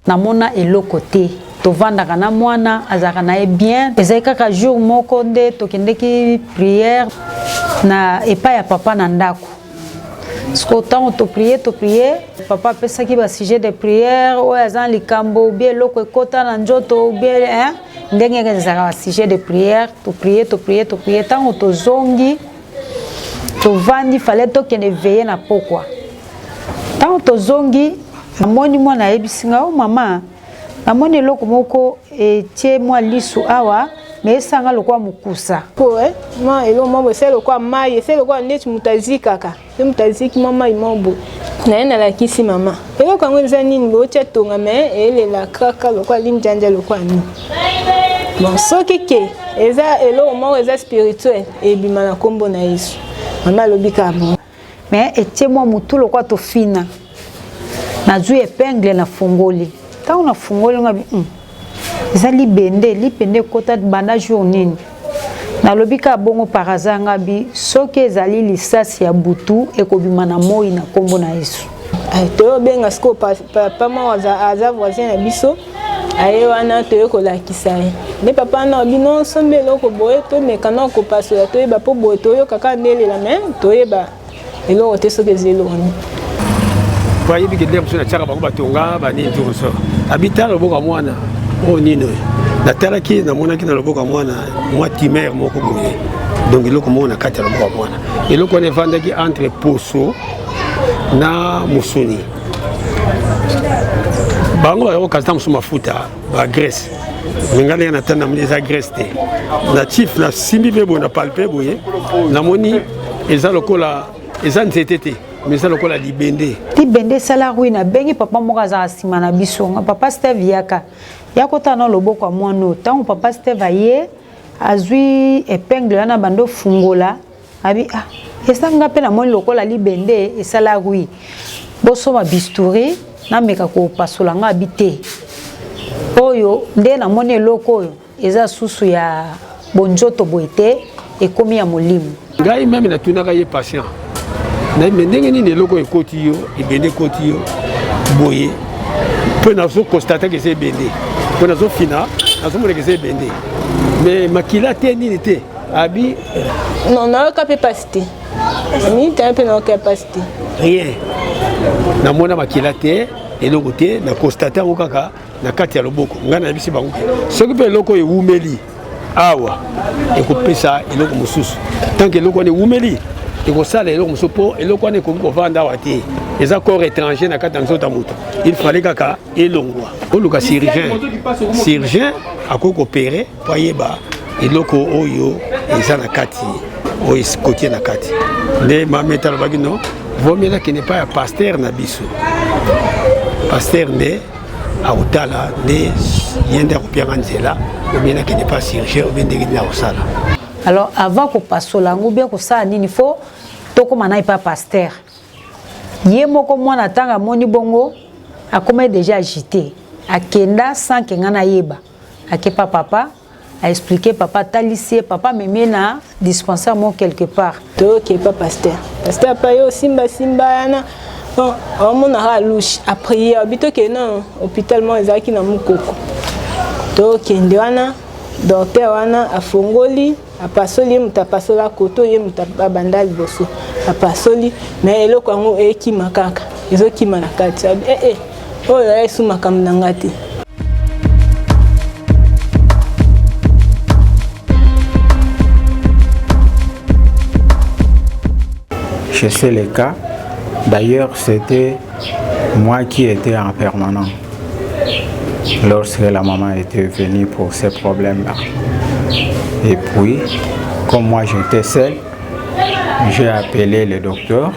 namona eloko te tovandaka na mwana azaka na ye bien ezali kaka jour moko nde tokendeki prière na epai ya papa na ndako siko ntango toprier papa apesaki basujet de prière oyo aza na likambo bie eloko ekota na nzoto bie ndenge ezalaka basujet de prière toprier ntango tozongi tovandi fale tokende veye na pokwa ntango tozongi namoni mwana ayebisinga o mama namoni eloko moko etie mwa lisu awa mais esanga lokwa mukusa po ma eloko moko ese lokwa mai ese lokwa neti mutazikaka se mutaziki mama imobo na yena la kisi mama eloko yango eza nini botia tonga mais elela kaka lokwa linjanja lokwa ni bon soki ke eza eloko moko eza spirituel ebima na kombo na Yesu mama lobika bon mais etie mwa mutu lokwa tofina nazwi épingle na fongoli ntango na fongoli ngabi eza libende kota banda jour nini nalobi ka bongo par hasard ngabi soki ezali lisasi ya butu ekobima na moi na kombo na Yesu toyobenga siko papa moko aza voisin na biso aye wana toyokolakisa ye nde papa na obi non sombe eloko boye tomeka na okopasola toyeba mpo boye toyokaka ndelela me toyeba eloko te soki eza eloko nini bayebi ke ndenge mosusu natiaka bango batonga banini tokoso abitala loboko ya mwana oyo nini natalaki namonaki na loboko ya mwana mwa timere moko boye donc eloko moko na kati ya loboko ya mwana eloko wana evandaki entre poso na musuni bango bayokokasa mosusu mafuta bagrese menga ndenge natanda namoni eza grese te na chief nasimbi mpe boye na palpe boye namoni eza lokola eza nzete te mais ça lokola libende sala ruina bengi papa moko azaka nsima na biso papa Steve yaka yakota na loboko ya mwana ntango papa Steve aye azwi épingle wana bando fungola abi esanga mpe namoni lokola libende esala rui bosoma bisturi nameka kopasola nga abi te oyo nde namoni eloko oyo eza susu ya bonzoto boye te ekomi ya molimo ngai meme natunaka ye patient mais ndenge nini eloko ekoti yo ebende ekoti yo boye mpo nazokonstate ke eza ebende mpo nazofina nazomoneka eza ebende mais makila te nini te abi non nayoka mpe pasi te minita mpe nayoka pasi te rien namona makila te eloko te nakonstate yango kaka na kati ya loboko ngai nayebisi bango soki mpe eloko oyo ewumeli awa ekopesa eloko mosusu tanke eloko wana ewumeli ekosala eloko mosusu mpo eloko wana ekoki kovanda awa te eza corps étranger na kati ya nzoto ya moto il fallait kaka elongwa oluka chirurgien akoki kopere mpo ayeba eloko oyo eza na kati oyo ekotie na kati nde mameta alobaki no vomela kende pa ya paster na biso paster nde akotala nde ye nde akopianga nzela omena kende pa chirurgien obe ndenge nini akosala. Alors avant ko pasola ngo bien ko sa nini fo tokoma na ipa pasteur ye moko mwana tanga moni bongo akoma déjà agité akenda sans que ngana yeba akepa papa a expliqué papa talisie papa memena dispensaire mo quelque part to ke pas pasteur pa yo simba yana bon on a louche après habito ke non hôpital mo ezaki na mukoko to kende wana docteur wana afongoli apasoli mutapasola koto ye mutabanda liboso apasoli mais eloko yango ekima kaka ezokima na kati oyo esuma kamnanga te. Je sais les cas. D'ailleurs, c'était moi qui étais en permanent lorsque la maman était venue pour ces problèmes-là. Et puis, comme moi j'étais seul, j'ai appelé le docteur.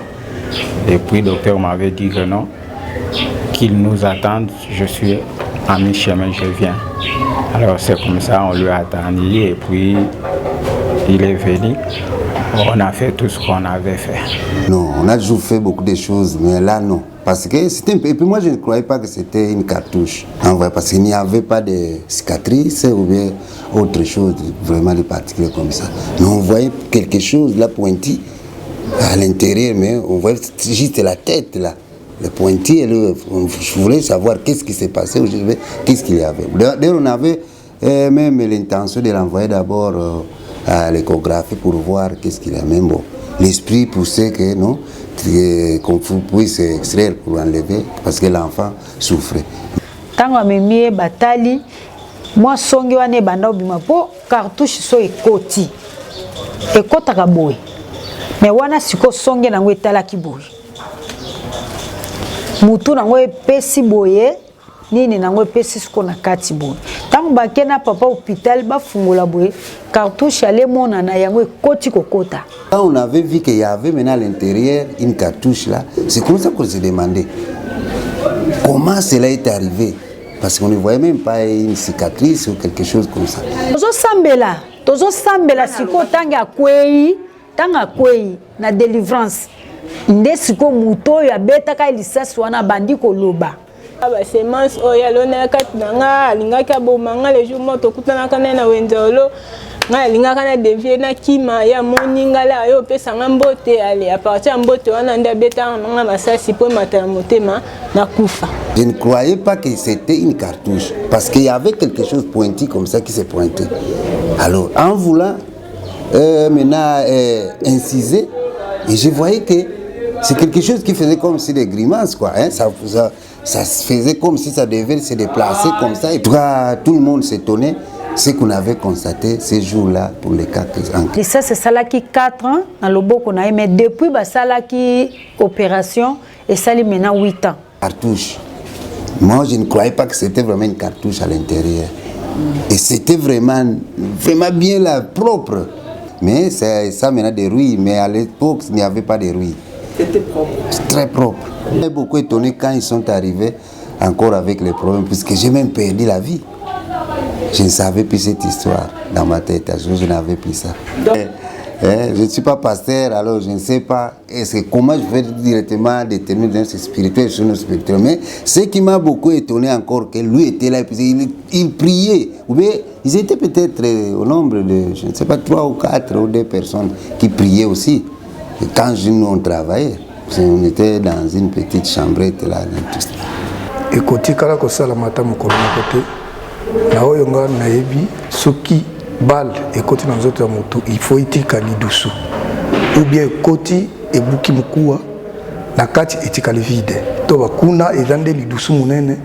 Et puis le docteur m'avait dit que non, qu'il nous attende. Je suis à mi-chemin, je viens. Alors c'est comme ça, on lui a attendu et puis il est venu. On a fait tout ce qu'on avait fait. Non, on a toujours fait beaucoup de choses, mais là non. Parce que c'était un peu... Et puis moi je ne croyais pas que c'était une cartouche. En vrai, parce qu'il n'y avait pas de cicatrices ou bien autre chose, vraiment de particulier comme ça. Mais on voyait quelque chose là pointu à l'intérieur, mais on voyait juste la tête là. le pointier, je voulais savoir qu'est-ce qui s'est passé, qu'est-ce qu'il y avait. D'ailleurs, on avait même l'intention de l'envoyer d'abord à l'échographie pour voir qu'est-ce qu'il y a. Même bon, l'esprit poussait que non, qu'on puisse extraire pour enlever, parce que l'enfant souffrait. Tant que je batali, moi songi wane banda obima po cartouche so ekoti. Ekota kaboy. Mais wana siko songi nango etalaki boy. Mutu nango epesi boye, nini nango epesi siko na kati boy. Tant bakena papa hôpital ba fungola boy, cartouche allait mona na yango ekoti kokota. Quand on avait vu qu'il y avait maintenant à l'intérieur une cartouche là, c'est comme ça qu'on se demandait comment cela est arrivé. Parce qu'on ne voyait même pas une cicatrice ou quelque chose comme ça. Tozo sambela siko tanga kwei na délivrance. Nde siko muto ya beta ka lisasi wana bandi koloba. Aba semence oya lona kati nanga lingaka bomanga les jours moto kutana kana na wenzolo. Nga lingaka na devie na kima ya moninga la yo pesa ngambote ale à partir mbote wana nda beta nga masasi po matana motema na kufa. Je ne croyais pas que c'était une cartouche parce qu'il y avait quelque chose pointu comme ça qui s'est pointé. Alors en voulant maintenant inciser, et je voyais que c'est quelque chose qui faisait comme si des grimaces quoi. Hein? Ça se faisait comme si ça devait se déplacer comme ça. Et tout le monde s'étonnait. Ce qu'on avait constaté ces jours-là pour les 4 ans. Et ça, c'est ça là qui 4 ans dans le Boko. Mais depuis ça là qui opération, et ça là maintenant 8 ans. Cartouche. Moi, je ne croyais pas que c'était vraiment une cartouche à l'intérieur. Et c'était vraiment bien là, propre. Mais c'est ça maintenant des rouilles. Mais à l'époque, il n'y avait pas de rouilles. C'était propre. Très propre. J'ai beaucoup étonné quand ils sont arrivés encore avec les problèmes, puisque j'ai même perdu la vie. Je ne savais plus cette histoire dans ma tête, je n'avais plus ça. Je ne suis pas pasteur, alors je ne sais pas comment je vais directement déterminer si c'est spirituel ou non spirituel. Mais ce qui m'a beaucoup étonné encore, que lui était là, il priait. Ou bien, ils étaient peut-être au nombre de, je ne sais pas, 3 ou 4 ou 2 personnes qui priaient aussi. Et quand nous on travaillait, on était dans une petite chambrette là. Et côté Kalako Salamata Mokolo côté. Na oyo nga nayebi soki balle ekoti na nzoto ya moto il faut itika lidusu ou bien ekoti ebuki mukuwa na kati etikali vide to bakuna ezande lidusu munene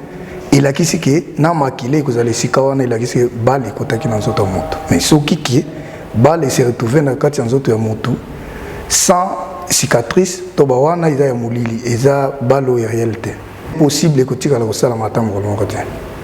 elakisi ke na makile ekozala esika wana elakisi ke balle ekotaki na nzoto ya moto mais soki ke balle se retrouve na kati ya nzoto ya moto sans cicatrice to ba wana eza ya molili eza balle oyo réalité possible ekotikala kosala matambo kolongo te.